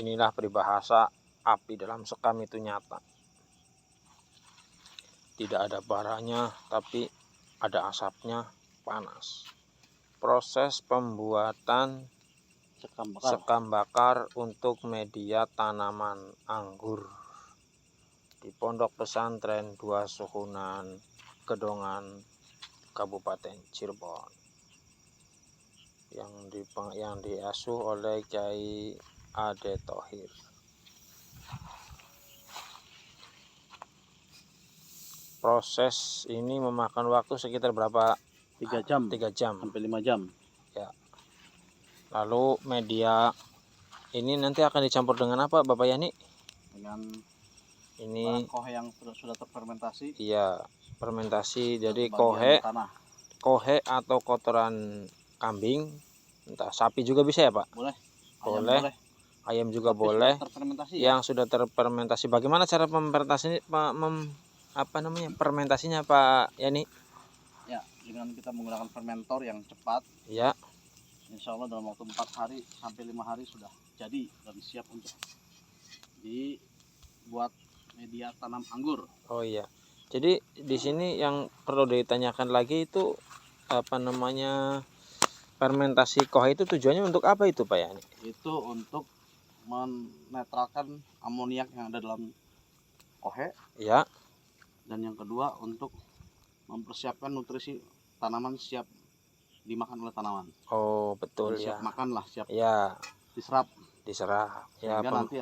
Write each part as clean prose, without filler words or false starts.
Inilah peribahasa api dalam sekam itu nyata. Tidak ada baranya, tapi ada asapnya, panas. Proses pembuatan sekam bakar untuk media tanaman anggur di Pondok Pesantren Dua Suhunan, Gedongan, Kabupaten Cirebon, yang diasuh oleh Kyai Ade Thohir. Proses ini memakan waktu sekitar berapa? 3 jam. 3 jam sampai 5 jam. Ya. Lalu media ini nanti akan dicampur dengan apa, Bapak Yani? Dengan ini kohe yang sudah terfermentasi. Iya, fermentasi. Jadi kohe atau kotoran kambing, entah sapi juga bisa ya, Pak? Boleh. Boleh. Ayam juga boleh. Yang sudah terfermentasi. Bagaimana cara fermentasinya, Pak Yani? Ya, dengan kita menggunakan fermentor yang cepat. Ya. Insya Allah dalam waktu 4 hari sampai 5 hari sudah jadi dan siap untuk dibuat media tanam anggur. Oh iya. Jadi di sini yang perlu ditanyakan lagi itu fermentasi kohe itu tujuannya untuk apa itu, Pak Yani? Itu untuk menetralkan amoniak yang ada dalam kohe. Ya. Dan yang kedua untuk mempersiapkan nutrisi tanaman siap dimakan oleh tanaman. Oh, betul. Siap ya. Makan lah, siap. Ya. Diserap. Ya, sehingga nanti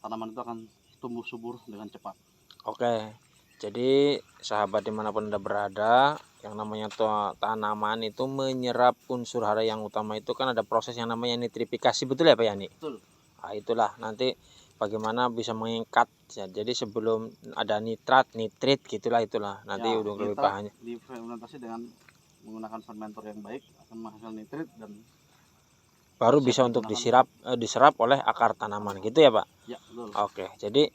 tanaman itu akan tumbuh subur dengan cepat. Oke. Jadi sahabat dimanapun Anda berada, yang namanya tanaman itu menyerap unsur hara yang utama itu kan ada proses yang namanya nitrifikasi, betul ya Pak Yani? Betul. Nah, itulah nanti bagaimana bisa mengikat ya. Jadi sebelum ada nitrit gitulah nanti ya, udah lebih pahamnya. Difermentasi dengan menggunakan fermentor yang baik akan menghasilkan nitrit dan baru bisa untuk diserap oleh akar tanaman gitu ya, Pak? Ya, betul. Oke. Jadi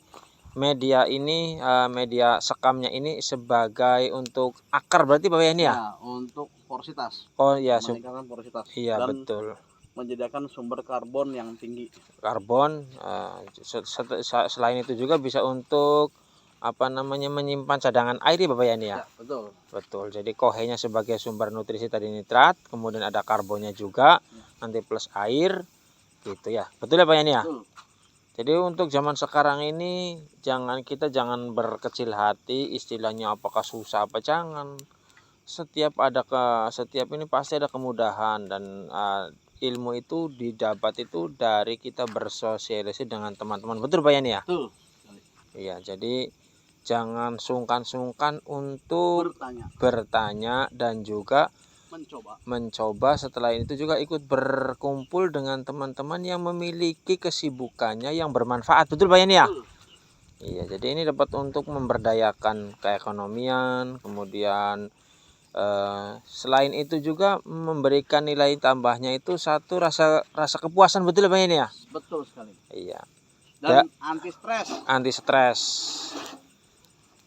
media ini, media sekamnya ini sebagai untuk akar berarti Pak Yani ya? Ya, untuk porositas. Oh iya, meningkatkan porositas. Iya, dan betul. Menyediakan sumber karbon yang tinggi. Karbon, selain itu juga bisa untuk menyimpan cadangan air ya Bapak Yani ya? Ya, betul. Betul. Jadi kohenya sebagai sumber nutrisi tadi nitrat, kemudian ada karbonnya juga, ya. Nanti plus air gitu ya. Betul ya Pak Yani ya? Betul. Jadi untuk zaman sekarang ini kita jangan berkecil hati, istilahnya apakah susah apa jangan. Setiap ini pasti ada kemudahan dan ilmu itu didapat itu dari kita bersosialisasi dengan teman-teman. Betul Pak Yani ya? Betul. Iya, jadi jangan sungkan-sungkan untuk bertanya dan juga mencoba. Setelah itu juga ikut berkumpul dengan teman-teman yang memiliki kesibukannya yang bermanfaat. Betul Pak Yani ya? Iya, jadi ini dapat untuk memberdayakan keekonomian, kemudian selain itu juga memberikan nilai tambahnya itu satu rasa kepuasan. Betul Pak Yani ya? Betul sekali. Iya. Dan anti stres.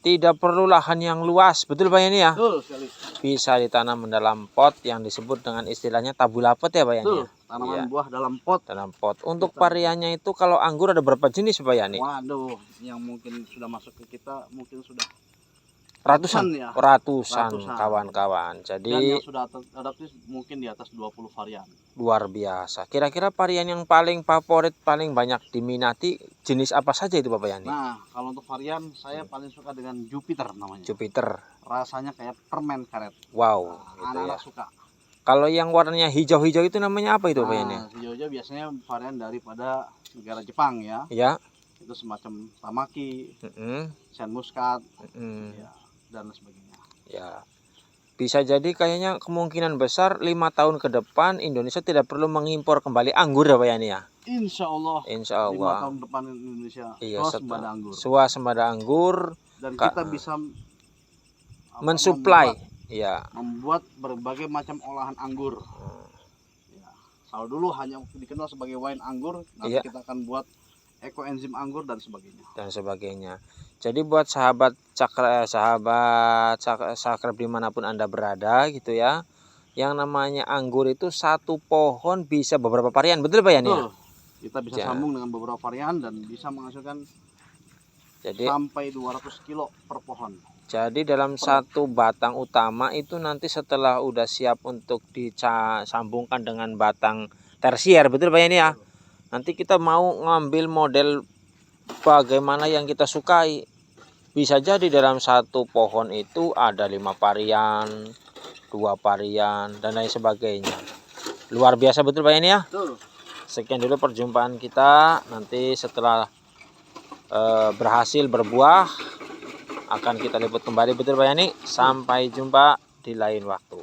Tidak perlu lahan yang luas, betul Pak Yani ya? Betul sekali. Bisa ditanam dalam pot yang disebut dengan istilahnya tabula pot ya Pak Yani? Betul. Tanaman buah dalam pot. Untuk variannya itu kalau anggur ada berapa jenis Pak Yani? Waduh, yang mungkin sudah masuk ke kita mungkin sudah ratusan kawan-kawan. Jadi dan yang sudah adaptif mungkin di atas 20 varian. Luar biasa. Kira-kira varian yang paling favorit, paling banyak diminati jenis apa saja itu Bapak Yani? Nah, kalau untuk varian saya paling suka dengan Jupiter namanya. Jupiter. Rasanya kayak permen karet. Wow, anak-anak suka. Kalau yang warnanya hijau-hijau itu namanya apa itu Pak Yani? Hijau-hijau biasanya varian daripada negara Jepang ya. Ya. Itu semacam tamaki, sen muskat, ya, dan sebagainya. Ya. Bisa jadi kayaknya kemungkinan besar 5 tahun ke depan Indonesia tidak perlu mengimpor kembali anggur ya Pak Yani ya? Insya Allah. 5 tahun depan Indonesia swasembada anggur. Dan kita bisa mensuplai, membuat berbagai macam olahan anggur. Ya. Kalau dulu hanya dikenal sebagai wine anggur, nanti kita akan buat ekoenzim anggur dan sebagainya. Jadi buat sahabat sakrab dimanapun Anda berada gitu ya, yang namanya anggur itu satu pohon bisa beberapa varian, betul Pak Yani? Betul. Kita bisa sambung dengan beberapa varian dan bisa menghasilkan sampai 200 kilo per pohon. Jadi dalam satu batang utama itu nanti setelah udah siap untuk disambungkan dengan batang tersier, betul Pak ini ya? Nanti kita mau ngambil model bagaimana yang kita sukai. Bisa jadi dalam satu pohon itu ada 5 varian, 2 varian, dan lain sebagainya. Luar biasa betul Pak ini ya? Betul. Sekian dulu perjumpaan kita. Nanti setelah berhasil berbuah akan kita liput kembali, betul Pak Yani. Sampai jumpa di lain waktu.